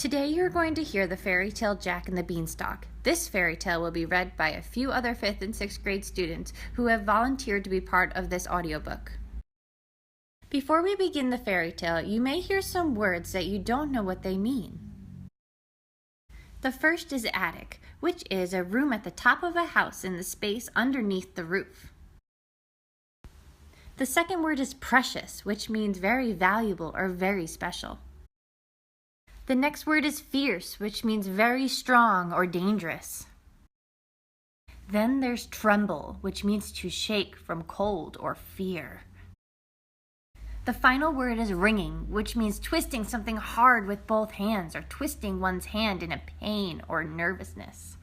Today you're going to hear the fairy tale Jack and the Beanstalk. This fairy tale will be read by a few other 5th and 6th grade students who have volunteered to be part of this audiobook. Before we begin the fairy tale, you may hear some words that you don't know what they mean. The first is attic, which is a room at the top of a house in the space underneath the roof. The second word is precious, which means very valuable or very special. The next word is fierce, which means very strong or dangerous. Then there's tremble, which means to shake from cold or fear. The final word is ringing, which means twisting something hard with both hands or twisting one's hand in a pain or nervousness.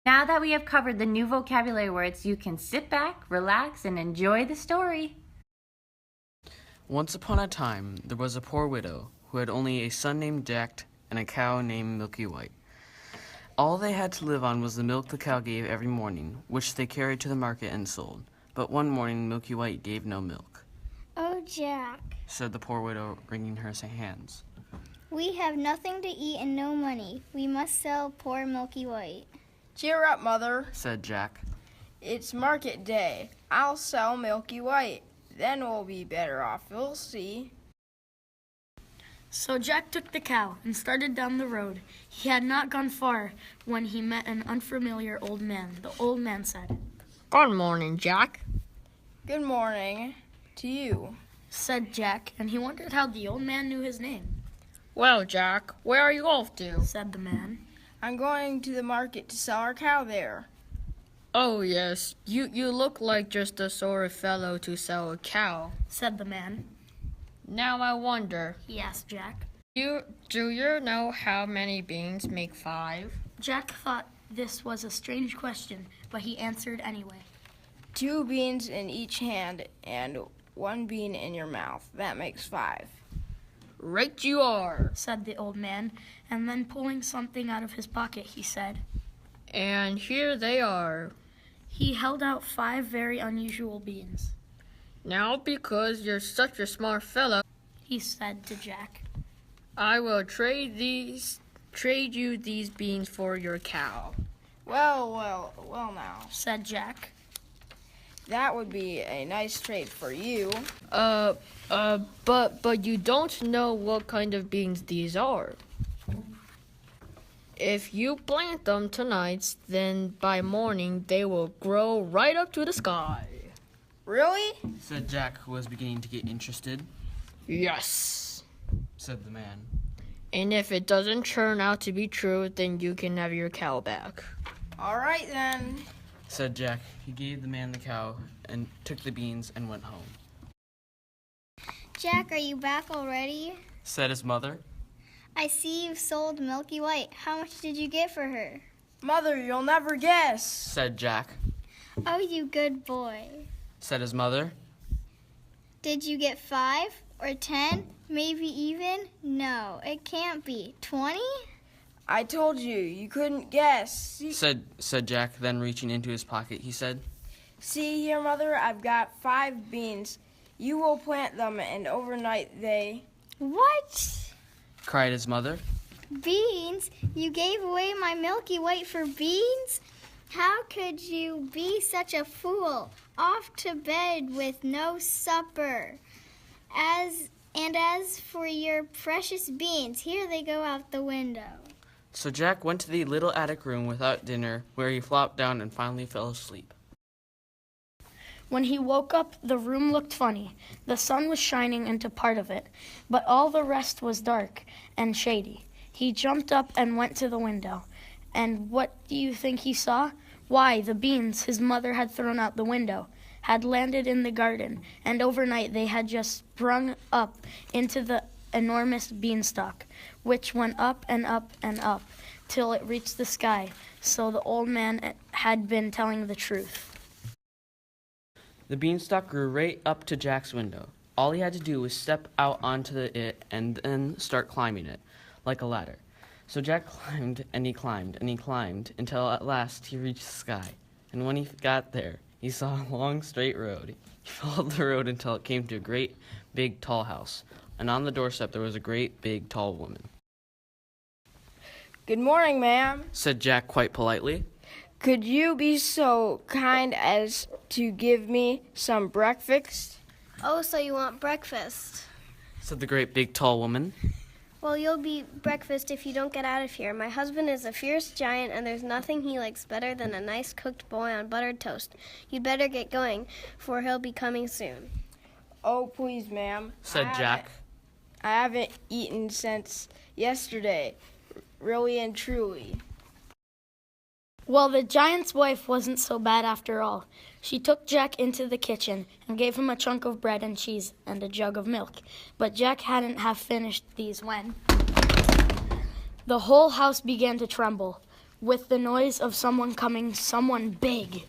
Now that we have covered the new vocabulary words, you can sit back, relax, and enjoy the story. Once upon a time, there was a poor widow who had only a son named Jack and a cow named Milky White. All they had to live on was the milk the cow gave every morning, which they carried to the market and sold. But one morning, Milky White gave no milk. "Oh, Jack," said the poor widow, wringing her hands. "we have nothing to eat and no money. We must sell poor Milky White." "Cheer up, Mother," said Jack. "It's market day. I'll sell Milky White. Then we'll be better off, you'll see." So Jack took the cow and started down the road. He had not gone far when he met an unfamiliar old man. The old man said, "Good morning, Jack," "Good morning to you," said Jack, and he wondered how the old man knew his name. "Well, Jack, where are you off to?" Said the man. "I'm going to the market to sell our cow there." "Oh, yes, you look like just the sort of fellow to sell a cow," Said the man. "Now I wonder, He asked Jack. do you know how many beans make 5? Jack thought this was a strange question, but he answered anyway. 2 beans in each hand and 1 bean in your mouth. That makes 5. "Right you are," Said the old man, and then pulling something out of his pocket, he said, "and here they are. he held out 5 very unusual beans. Now, because you're such a smart fellow, He said to Jack, I will trade you these beans for your cow." Well now. Said Jack. That would be a nice trade for you. But you don't know what kind of beans these are. If you plant them tonight, then by morning they will grow right up to the sky." Really? said Jack, who was beginning to get interested. "Yes. Said the man. And if it doesn't turn out to be true, then you can have your cow back." All right then. Said Jack. He gave the man the cow and took the beans and went home. "Jack, are you back already? Said his mother. I see you've sold Milky White. How much did you get for her?" Mother, you'll never guess. Said Jack. "Oh, you good boy. Said his mother. Did you get 5 or 10? Maybe even? No, it can't be. 20? I told you, you couldn't guess. Said Jack, then reaching into his pocket, he said, See here, Mother, I've got 5 beans. You will plant them, and overnight they... What? cried his mother. Beans? You gave away my Milky White for beans? How could you be such a fool? Off to bed with no supper. As for your precious beans, here they go out the window." So Jack went to the little attic room without dinner, where he flopped down and finally fell asleep. When he woke up, the room looked funny. The sun was shining into part of it, but all the rest was dark and shady. He jumped up and went to the window. And what do you think he saw? Why, the beans his mother had thrown out the window had landed in the garden, and overnight they had just sprung up into the enormous beanstalk, which went up and up and up till it reached the sky. So the old man had been telling the truth. The beanstalk grew right up to Jack's window. All he had to do was step out onto it and then start climbing it, like a ladder. So Jack climbed, and he climbed, and he climbed, until at last he reached the sky. And when he got there, he saw a long, straight road. He followed the road until it came to a great, big, tall house. And on the doorstep there was a great, big, tall woman. Good morning, ma'am. said Jack quite politely. Could you be so kind as to give me some breakfast? Oh, so you want breakfast? Said the great big tall woman. Well, you'll be breakfast if you don't get out of here. My husband is a fierce giant, and there's nothing he likes better than a nice cooked boy on buttered toast. You'd better get going, for he'll be coming soon. Oh, please, ma'am. Said Jack. I haven't eaten since yesterday, really and truly. Well, the giant's wife wasn't so bad after all. She took Jack into the kitchen and gave him a chunk of bread and cheese and a jug of milk. But Jack hadn't half finished these when the whole house began to tremble with the noise of someone coming, someone big.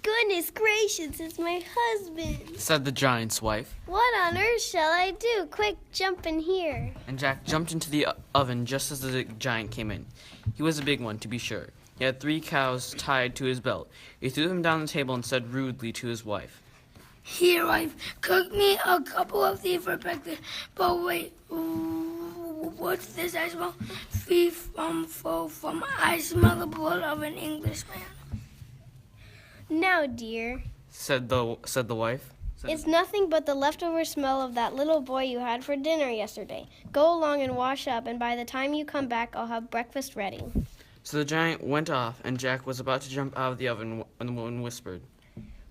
Goodness gracious, it's my husband. Said the giant's wife. What on earth shall I do? Quick, jump in here. And Jack jumped into the oven just as the giant came in. He was a big one, to be sure. He had 3 cows tied to his belt. He threw them down the table and said rudely to his wife, Here, wife, cook me a couple of these for breakfast. But wait, what's this I smell? Fee from I smell the blood of an Englishman. Now, dear, said the wife. it's nothing but the leftover smell of that little boy you had for dinner yesterday. Go along and wash up, and by the time you come back, I'll have breakfast ready. So the giant went off, and Jack was about to jump out of the oven when the woman whispered,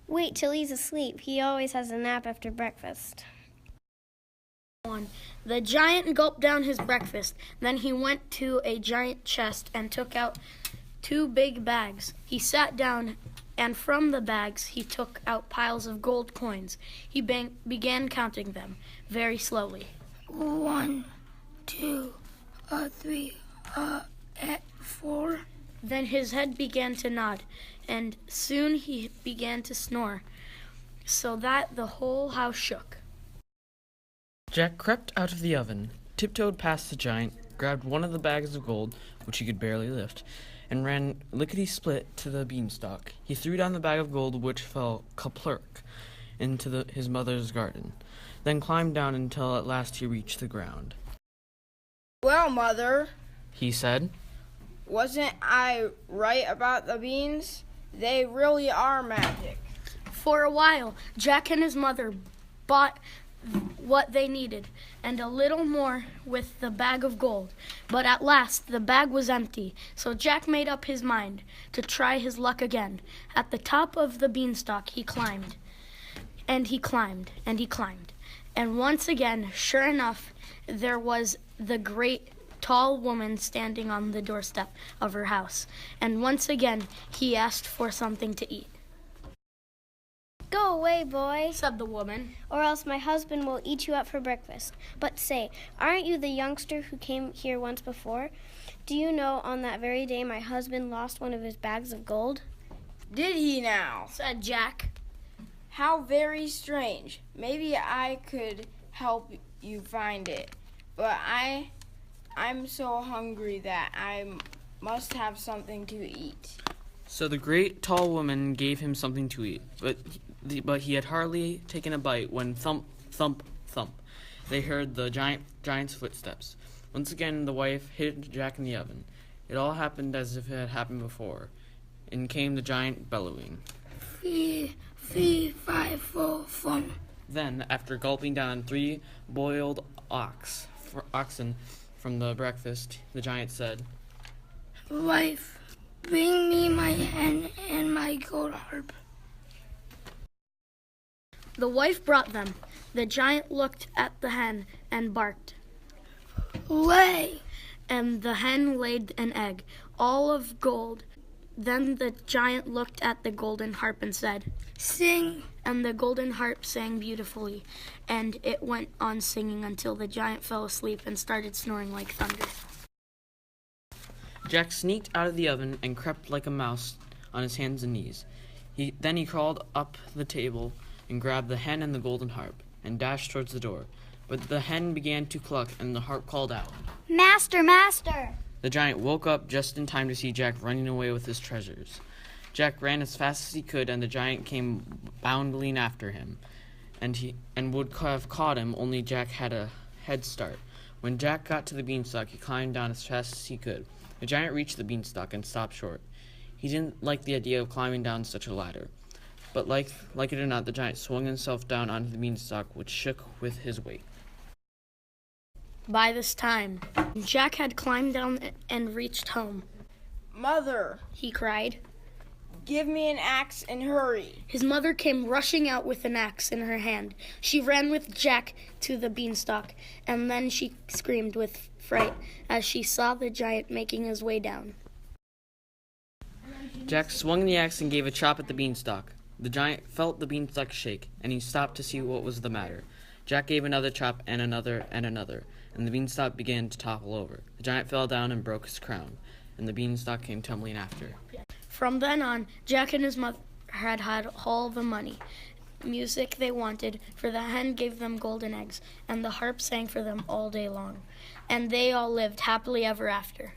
Wait till he's asleep. He always has a nap after breakfast. The giant gulped down his breakfast. Then he went to a giant chest and took out 2 big bags. He sat down, and from the bags he took out piles of gold coins. He began counting them very slowly. 1, 2, 3, 4. Then his head began to nod, and soon he began to snore, so that the whole house shook. Jack crept out of the oven, tiptoed past the giant, grabbed one of the bags of gold, which he could barely lift, and ran lickety-split to the beanstalk. He threw down the bag of gold, which fell kaplurk into his mother's garden, then climbed down until at last he reached the ground. Well, Mother, He said, wasn't I right about the beans? They really are magic. For a while, Jack and his mother bought what they needed, and a little more with the bag of gold. But at last the bag was empty, so Jack made up his mind to try his luck again. At the top of the beanstalk he climbed, and he climbed, and he climbed. And once again, sure enough, there was the great tall woman standing on the doorstep of her house. And once again he asked for something to eat. Go away, boy, Said the woman. or else my husband will eat you up for breakfast. But say, aren't you the youngster who came here once before? Do you know on that very day my husband lost one of his bags of gold? Did he now? Said Jack. How very strange. Maybe I could help you find it. But I'm so hungry that I must have something to eat. So the great tall woman gave him something to eat, but he had hardly taken a bite when thump, thump, thump, they heard the giant's footsteps. Once again the wife hid Jack in the oven. It all happened as if it had happened before. In came the giant bellowing. Fee, 5, 4, fum. Then, after gulping down 3 boiled oxen from the breakfast, the giant said, Wife, bring me my hen and my gold harp. The wife brought them. The giant looked at the hen and barked. Lay. And the hen laid an egg, all of gold. Then the giant looked at the golden harp and said, Sing. And the golden harp sang beautifully, and it went on singing until the giant fell asleep and started snoring like thunder. Jack sneaked out of the oven and crept like a mouse on his hands and knees. Then he crawled up the table and grabbed the hen and the golden harp and dashed towards the door. But the hen began to cluck and the harp called out. Master, master! The giant woke up just in time to see Jack running away with his treasures. Jack ran as fast as he could, and the giant came bounding after him, and would have caught him, only Jack had a head start. When Jack got to the beanstalk, he climbed down as fast as he could. The giant reached the beanstalk and stopped short. He didn't like the idea of climbing down such a ladder. But like it or not, the giant swung himself down onto the beanstalk, which shook with his weight. By this time, Jack had climbed down and reached home. Mother, He cried. give me an axe and hurry. His mother came rushing out with an axe in her hand. She ran with Jack to the beanstalk, and then she screamed with fright as she saw the giant making his way down. Jack swung the axe and gave a chop at the beanstalk. The giant felt the beanstalk shake, and he stopped to see what was the matter. Jack gave another chop and another, and the beanstalk began to topple over. The giant fell down and broke his crown, and the beanstalk came tumbling after. From then on, Jack and his mother had all the money, music they wanted, for the hen gave them golden eggs, and the harp sang for them all day long. And they all lived happily ever after.